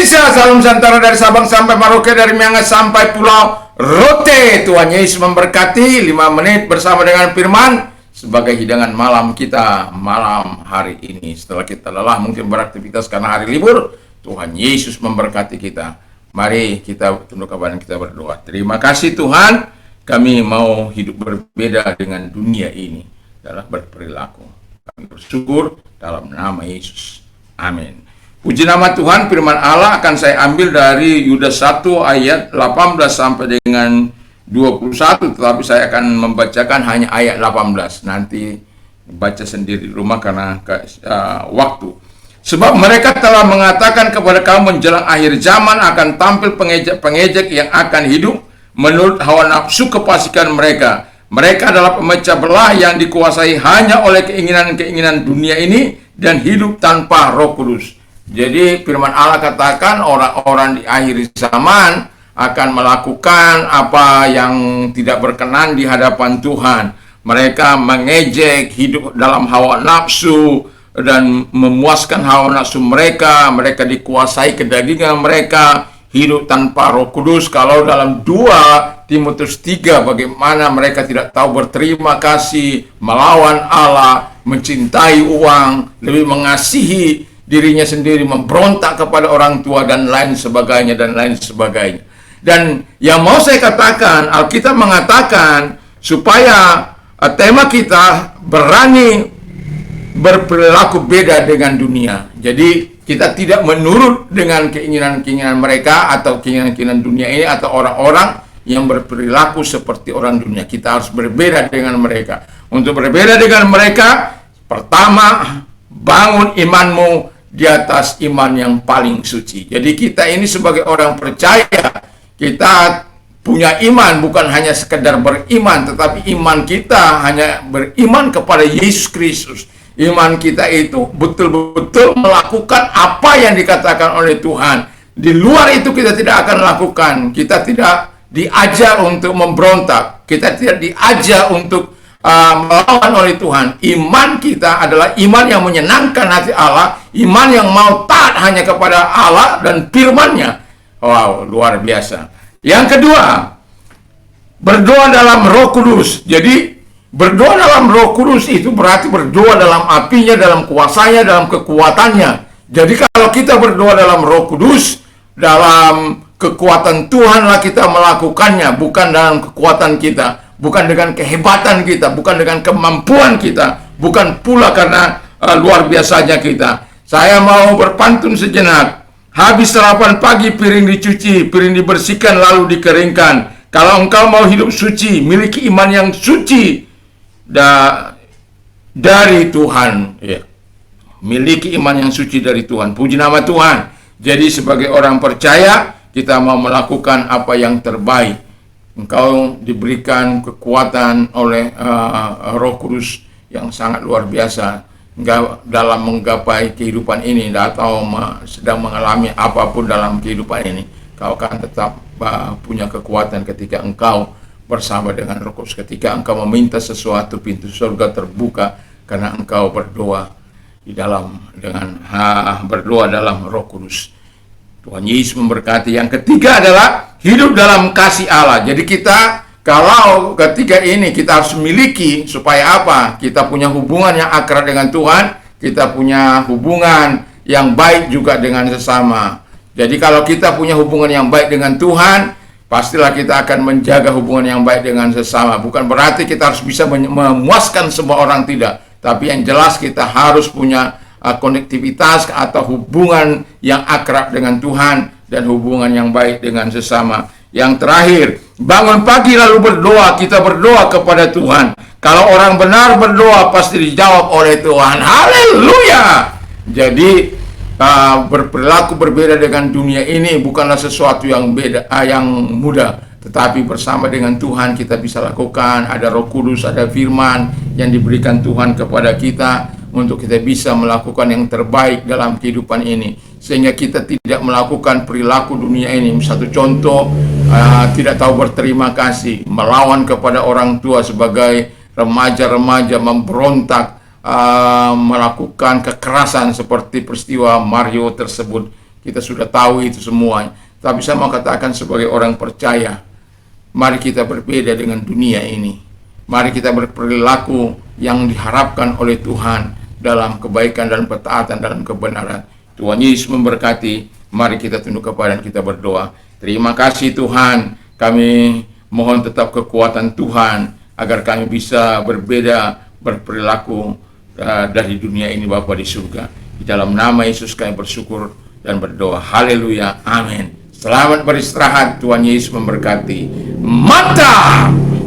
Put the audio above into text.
Indonesia, salam Nusantara dari Sabang sampai Merauke, dari Miangas sampai Pulau Rote. Tuhan Yesus memberkati. 5 menit bersama dengan firman sebagai hidangan malam kita malam hari ini. Setelah kita lelah mungkin beraktivitas karena hari libur, Tuhan Yesus memberkati kita. Mari kita tundukkan badan kita berdoa. Terima kasih Tuhan, kami mau hidup berbeda dengan dunia ini dalam berperilaku. Kami bersyukur dalam nama Yesus. Amin. Puji nama Tuhan. Firman Allah akan saya ambil dari Yudas 1 ayat 18 sampai dengan 21, tetapi saya akan membacakan hanya ayat 18. Nanti baca sendiri di rumah karena waktu. Sebab mereka telah mengatakan kepada kamu menjelang akhir zaman akan tampil pengejek-pengejek yang akan hidup menurut hawa nafsu kefasikan mereka. Mereka adalah pemecah belah yang dikuasai hanya oleh keinginan-keinginan dunia ini dan hidup tanpa Roh Kudus. Jadi firman Allah katakan orang-orang di akhir zaman akan melakukan apa yang tidak berkenan di hadapan Tuhan. Mereka mengejek, hidup dalam hawa nafsu dan memuaskan hawa nafsu mereka. Mereka dikuasai kedagingan mereka, hidup tanpa Roh Kudus. Kalau dalam 2 Timotius 3 bagaimana mereka tidak tahu berterima kasih, melawan Allah, mencintai uang, lebih mengasihi dirinya sendiri, memberontak kepada orang tua dan lain sebagainya dan lain sebagainya. Dan yang mau saya katakan, Alkitab mengatakan supaya tema kita berani berperilaku beda dengan dunia. Jadi kita tidak menurut dengan keinginan-keinginan mereka atau keinginan-keinginan dunia ini atau orang-orang yang berperilaku seperti orang dunia. Kita harus berbeda dengan mereka. Untuk berbeda dengan mereka, pertama, bangun imanmu di atas iman yang paling suci. Jadi kita ini sebagai orang percaya, kita punya iman bukan hanya sekedar beriman, tetapi iman kita hanya beriman kepada Yesus Kristus. Iman kita itu betul-betul melakukan apa yang dikatakan oleh Tuhan. Di luar itu kita tidak akan lakukan. Kita tidak diajar untuk memberontak. Kita tidak diajar untuk melawan oleh Tuhan. Iman kita adalah iman yang menyenangkan hati Allah, iman yang mau taat hanya kepada Allah dan firman-Nya. Wow, luar biasa. Yang kedua, berdoa dalam Roh Kudus. Jadi berdoa dalam Roh Kudus itu berarti berdoa dalam apinya, dalam kuasanya, dalam kekuatannya. Jadi kalau kita berdoa dalam Roh Kudus, dalam kekuatan Tuhanlah kita melakukannya, bukan dalam kekuatan kita, bukan dengan kehebatan kita, bukan dengan kemampuan kita, bukan pula karena luar biasanya kita. Saya mau berpantun sejenak. Habis sarapan pagi, piring dicuci, piring dibersihkan lalu dikeringkan. Kalau engkau mau hidup suci, miliki iman yang suci dari Tuhan. Ya. Miliki iman yang suci dari Tuhan. Puji nama Tuhan. Jadi sebagai orang percaya, kita mau melakukan apa yang terbaik. Engkau diberikan kekuatan oleh Roh Kudus yang sangat luar biasa dalam menggapai kehidupan ini atau sedang mengalami apapun dalam kehidupan ini. Kau akan tetap punya kekuatan ketika engkau bersama dengan Roh Kudus. Ketika engkau meminta sesuatu, pintu surga terbuka karena engkau berdoa berdoa dalam Roh Kudus. Tuhan Yesus memberkati. Yang ketiga adalah hidup dalam kasih Allah. Jadi kita kalau ketiga ini kita harus miliki supaya apa? Kita punya hubungan yang akrab dengan Tuhan, kita punya hubungan yang baik juga dengan sesama. Jadi kalau kita punya hubungan yang baik dengan Tuhan, pastilah kita akan menjaga hubungan yang baik dengan sesama. Bukan berarti kita harus bisa memuaskan semua orang, tidak. Tapi yang jelas kita harus punya konektivitas atau hubungan yang akrab dengan Tuhan dan hubungan yang baik dengan sesama. Yang terakhir, bangun pagi lalu berdoa. Kita berdoa kepada Tuhan. Kalau orang benar berdoa pasti dijawab oleh Tuhan. Haleluya. Jadi berperilaku berbeda dengan dunia ini bukanlah sesuatu yang mudah, tetapi bersama dengan Tuhan kita bisa lakukan. Ada Roh Kudus, ada firman yang diberikan Tuhan kepada kita untuk kita bisa melakukan yang terbaik dalam kehidupan ini, sehingga kita tidak melakukan perilaku dunia ini. Satu contoh, tidak tahu berterima kasih, melawan kepada orang tua sebagai remaja-remaja, memberontak, melakukan kekerasan seperti peristiwa Mario tersebut. kita sudah tahu itu semua. Tapi saya mau katakan sebagai orang percaya, mari kita berbeda dengan dunia ini. Mari kita berperilaku yang diharapkan oleh Tuhan dalam kebaikan dan ketaatan dalam kebenaran. Tuhan Yesus memberkati. Mari kita tunduk kepada dan kita berdoa. Terima kasih Tuhan. Kami mohon tetap kekuatan Tuhan agar kami bisa berbeda berperilaku dari dunia ini Bapa di surga. Di dalam nama Yesus kami bersyukur dan berdoa. Haleluya. Amin. Selamat beristirahat. Tuhan Yesus memberkati. Mantap.